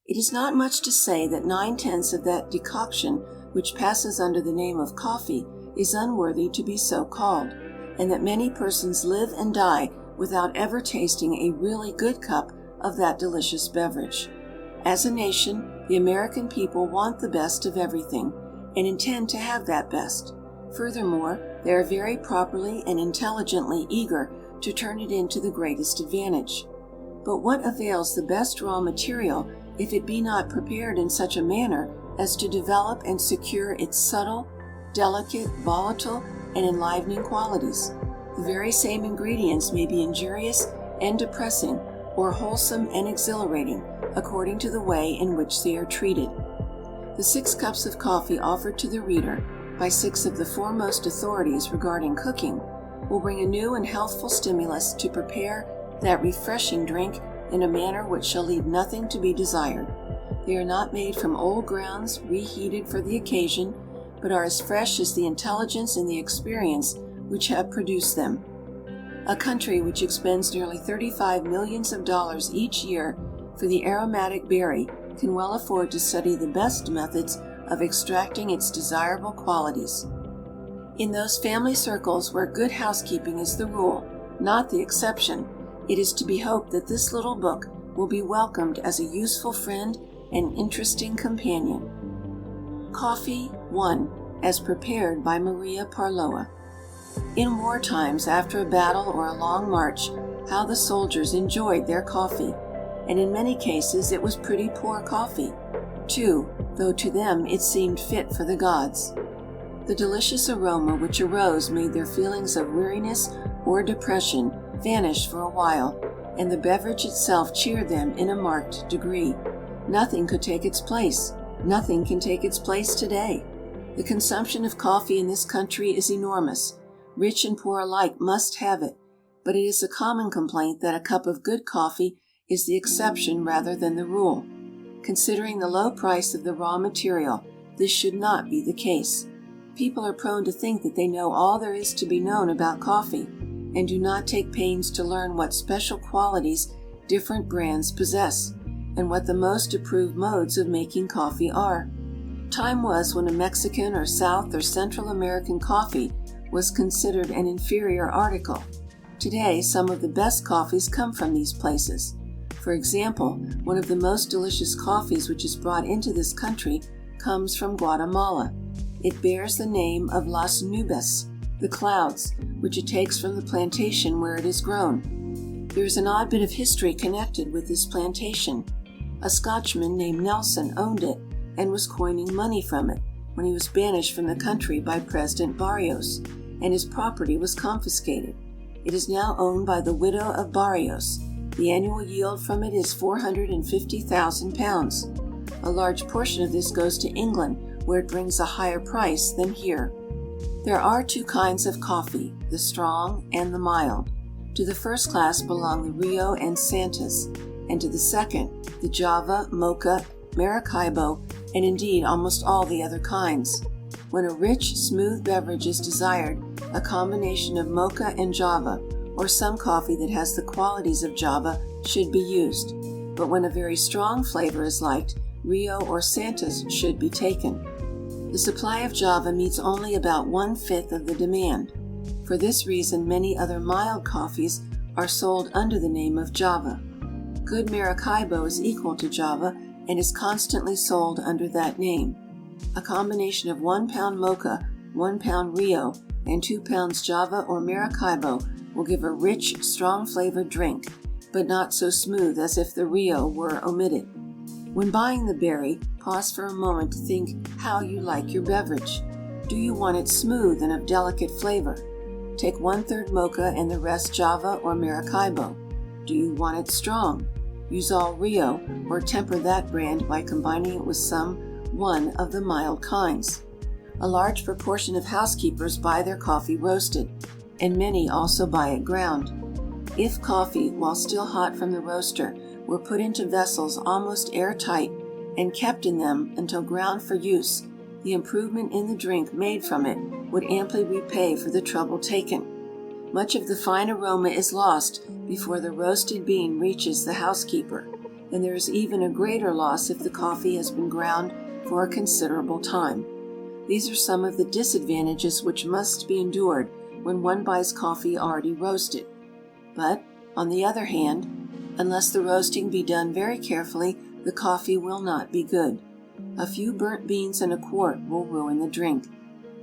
It is not much to say that 9/10 of that decoction which passes under the name of coffee is unworthy to be so called, and that many persons live and die without ever tasting a really good cup of that delicious beverage. As a nation, the American people want the best of everything, and intend to have that best. Furthermore, they are very properly and intelligently eager to turn it into the greatest advantage. But what avails the best raw material if it be not prepared in such a manner as to develop and secure its subtle, delicate, volatile, and enlivening qualities? The very same ingredients may be injurious and depressing, or wholesome and exhilarating, according to the way in which they are treated. The 6 cups of coffee offered to the reader by 6 of the foremost authorities regarding cooking will bring a new and healthful stimulus to prepare that refreshing drink in a manner which shall leave nothing to be desired. They are not made from old grounds reheated for the occasion, but are as fresh as the intelligence and the experience which have produced them. A country which expends nearly $35 millions each year for the aromatic berry can well afford to study the best methods of extracting its desirable qualities. In those family circles where good housekeeping is the rule, not the exception, it is to be hoped that this little book will be welcomed as a useful friend and interesting companion. Coffee 1, as prepared by Maria Parloa. In war times, after a battle or a long march, how the soldiers enjoyed their coffee, and in many cases it was pretty poor coffee, too, though to them it seemed fit for the gods. The delicious aroma which arose made their feelings of weariness or depression vanish for a while, and the beverage itself cheered them in a marked degree. Nothing could take its place. Nothing can take its place today. The consumption of coffee in this country is enormous. Rich and poor alike must have it, but it is a common complaint that a cup of good coffee is the exception rather than the rule. Considering the low price of the raw material, this should not be the case. People are prone to think that they know all there is to be known about coffee, and do not take pains to learn what special qualities different brands possess, and what the most approved modes of making coffee are. Time was when a Mexican or South or Central American coffee was considered an inferior article. Today, some of the best coffees come from these places. For example, one of the most delicious coffees which is brought into this country comes from Guatemala. It bears the name of Las Nubes, the clouds, which it takes from the plantation where it is grown. There is an odd bit of history connected with this plantation. A Scotchman named Nelson owned it and was coining money from it when he was banished from the country by President Barrios, and his property was confiscated. It is now owned by the widow of Barrios. The annual yield from it is £450,000. A large portion of this goes to England, where it brings a higher price than here. There are 2 kinds of coffee, the strong and the mild. To the first class belong the Rio and Santas, and to the second, the Java, Mocha, Maracaibo, and indeed almost all the other kinds. When a rich, smooth beverage is desired, a combination of Mocha and Java, or some coffee that has the qualities of Java, should be used. But when a very strong flavor is liked, Rio or Santas should be taken. The supply of Java meets only about 1/5 of the demand. For this reason, many other mild coffees are sold under the name of Java. Good Maracaibo is equal to Java and is constantly sold under that name. A combination of 1 pound Mocha, 1 pound Rio, and 2 pounds Java or Maracaibo will give a rich, strong-flavored drink, but not so smooth as if the Rio were omitted. When buying the berry, pause for a moment to think how you like your beverage. Do you want it smooth and of delicate flavor? Take 1/3 Mocha and the rest Java or Maracaibo. Do you want it strong? Use all Rio, or temper that brand by combining it with one of the mild kinds. A large proportion of housekeepers buy their coffee roasted, and many also buy it ground. If coffee, while still hot from the roaster, were put into vessels almost airtight and kept in them until ground for use, the improvement in the drink made from it would amply repay for the trouble taken. Much of the fine aroma is lost before the roasted bean reaches the housekeeper, and there is even a greater loss if the coffee has been ground for a considerable time. These are some of the disadvantages which must be endured when one buys coffee already roasted. But, on the other hand, unless the roasting be done very carefully, the coffee will not be good. A few burnt beans in a quart will ruin the drink.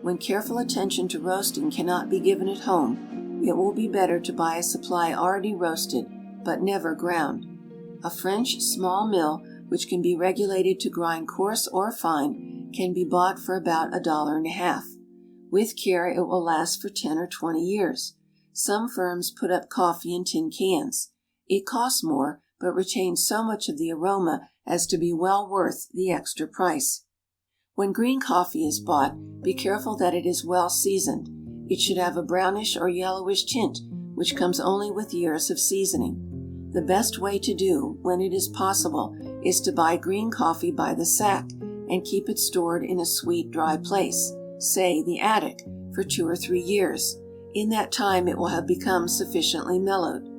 When careful attention to roasting cannot be given at home, it will be better to buy a supply already roasted, but never ground. A French small mill, which can be regulated to grind coarse or fine, can be bought for about $1.50. With care, it will last for 10 or 20 years. Some firms put up coffee in tin cans. It costs more, but retains so much of the aroma as to be well worth the extra price. When green coffee is bought, be careful that it is well seasoned. It should have a brownish or yellowish tint, which comes only with years of seasoning. The best way to do, when it is possible, is to buy green coffee by the sack and keep it stored in a sweet, dry place, say the attic, for 2 or 3 years. In that time it will have become sufficiently mellowed.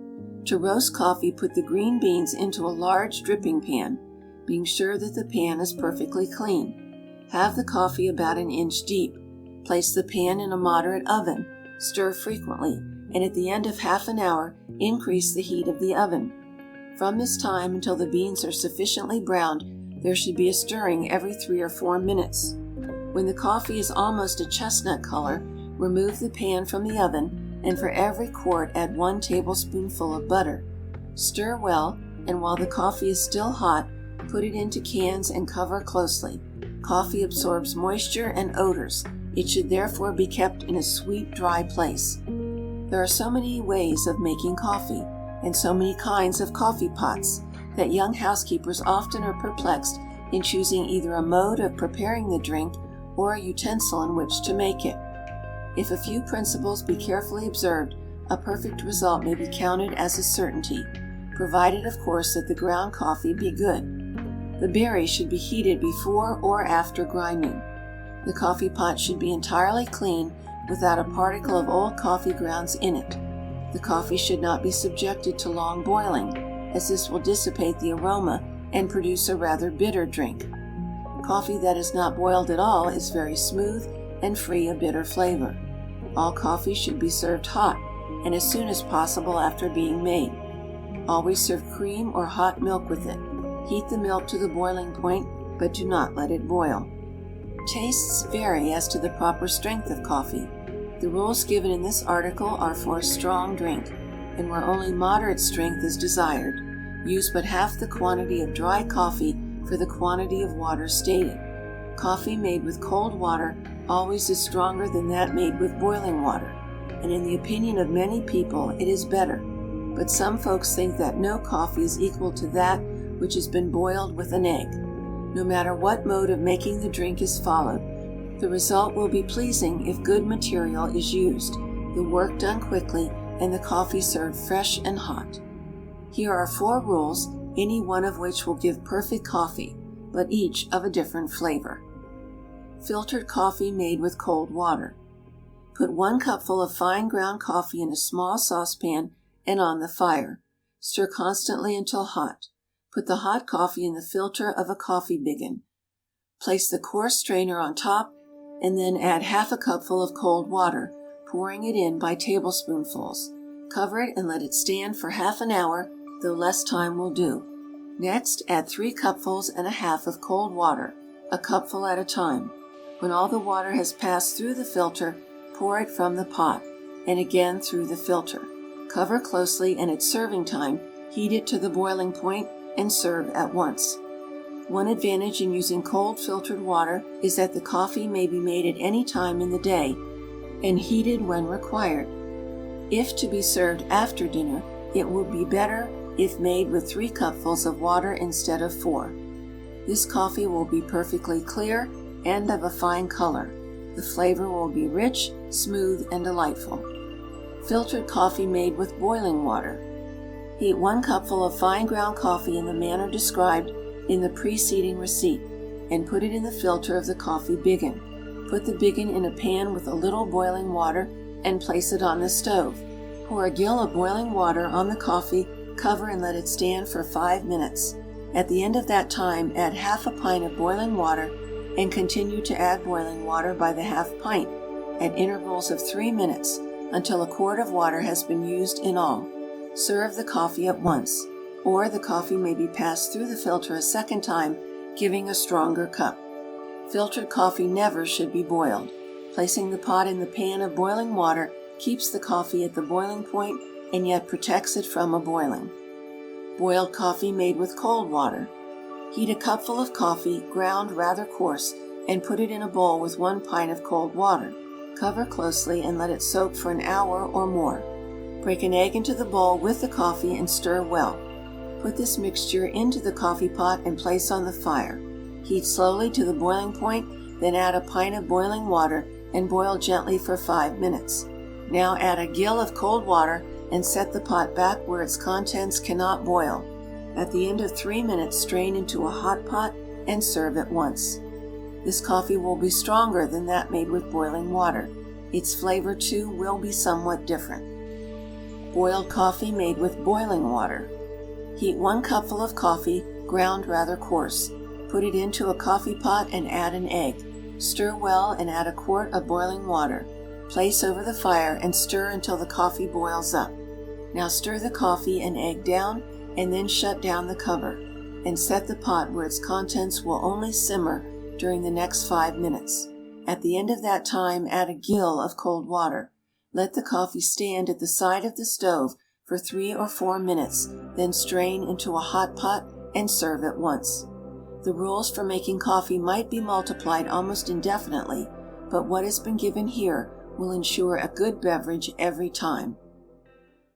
To roast coffee, put the green beans into a large dripping pan, being sure that the pan is perfectly clean. Have the coffee about an inch deep. Place the pan in a moderate oven, stir frequently, and at the end of half an hour, increase the heat of the oven. From this time until the beans are sufficiently browned, there should be a stirring every 3 or 4 minutes. When the coffee is almost a chestnut color, remove the pan from the oven, and for every quart add 1 tablespoonful of butter. Stir well, and while the coffee is still hot, put it into cans and cover closely. Coffee absorbs moisture and odors. It should therefore be kept in a sweet, dry place. There are so many ways of making coffee, and so many kinds of coffee pots, that young housekeepers often are perplexed in choosing either a mode of preparing the drink or a utensil in which to make it. If a few principles be carefully observed, a perfect result may be counted as a certainty, provided of course that the ground coffee be good. The berries should be heated before or after grinding. The coffee pot should be entirely clean, without a particle of old coffee grounds in it. The coffee should not be subjected to long boiling, as this will dissipate the aroma and produce a rather bitter drink. Coffee that is not boiled at all is very smooth and free of bitter flavor. All coffee should be served hot, and as soon as possible after being made. Always serve cream or hot milk with it. Heat the milk to the boiling point, but do not let it boil. Tastes vary as to the proper strength of coffee. The rules given in this article are for a strong drink, and where only moderate strength is desired. Use but half the quantity of dry coffee for the quantity of water stated. Coffee made with cold water always is stronger than that made with boiling water, and in the opinion of many people it is better. But some folks think that no coffee is equal to that which has been boiled with an egg. No matter what mode of making the drink is followed, the result will be pleasing if good material is used, the work done quickly, and the coffee served fresh and hot. Here are 4 rules, any one of which will give perfect coffee, but each of a different flavor. Filtered coffee made with cold water. Put 1 cupful of fine ground coffee in a small saucepan and on the fire. Stir constantly until hot. Put the hot coffee in the filter of a coffee biggin. Place the coarse strainer on top, and then add half a cupful of cold water, pouring it in by tablespoonfuls. Cover it and let it stand for half an hour, though less time will do. Next, add 3 cupfuls and a half of cold water, a cupful at a time. When all the water has passed through the filter, pour it from the pot, and again through the filter. Cover closely, and at serving time, heat it to the boiling point and serve at once. One advantage in using cold filtered water is that the coffee may be made at any time in the day and heated when required. If to be served after dinner, it will be better if made with 3 cupfuls of water instead of 4. This coffee will be perfectly clear and of a fine color. The flavor will be rich, smooth, and delightful. Filtered coffee made with boiling water. Heat 1 cupful of fine ground coffee in the manner described in the preceding receipt, and put it in the filter of the coffee biggin. Put the biggin in a pan with a little boiling water and place it on the stove. Pour a gill of boiling water on the coffee, cover and let it stand for 5 minutes. At the end of that time, add half a pint of boiling water and continue to add boiling water by the half pint at intervals of 3 minutes until a quart of water has been used in all. Serve the coffee at once, or the coffee may be passed through the filter a second time, giving a stronger cup. Filtered coffee never should be boiled. Placing the pot in the pan of boiling water keeps the coffee at the boiling point and yet protects it from a boiling. Boiled coffee made with cold water. Heat a cupful of coffee, ground rather coarse, and put it in a bowl with 1 pint of cold water. Cover closely and let it soak for an hour or more. Break an egg into the bowl with the coffee and stir well. Put this mixture into the coffee pot and place on the fire. Heat slowly to the boiling point, then add a pint of boiling water and boil gently for 5 minutes. Now add a gill of cold water and set the pot back where its contents cannot boil. At the end of 3 minutes, strain into a hot pot and serve at once. This coffee will be stronger than that made with boiling water. Its flavor, too, will be somewhat different. Boiled coffee made with boiling water. Heat 1 cupful of coffee, ground rather coarse. Put it into a coffee pot and add an egg. Stir well and add a quart of boiling water. Place over the fire and stir until the coffee boils up. Now stir the coffee and egg down and then shut down the cover and set the pot where its contents will only simmer during the next 5 minutes. At the end of that time, add a gill of cold water. Let the coffee stand at the side of the stove for 3 or 4 minutes, then strain into a hot pot and serve at once. The rules for making coffee might be multiplied almost indefinitely, but what has been given here will ensure a good beverage every time.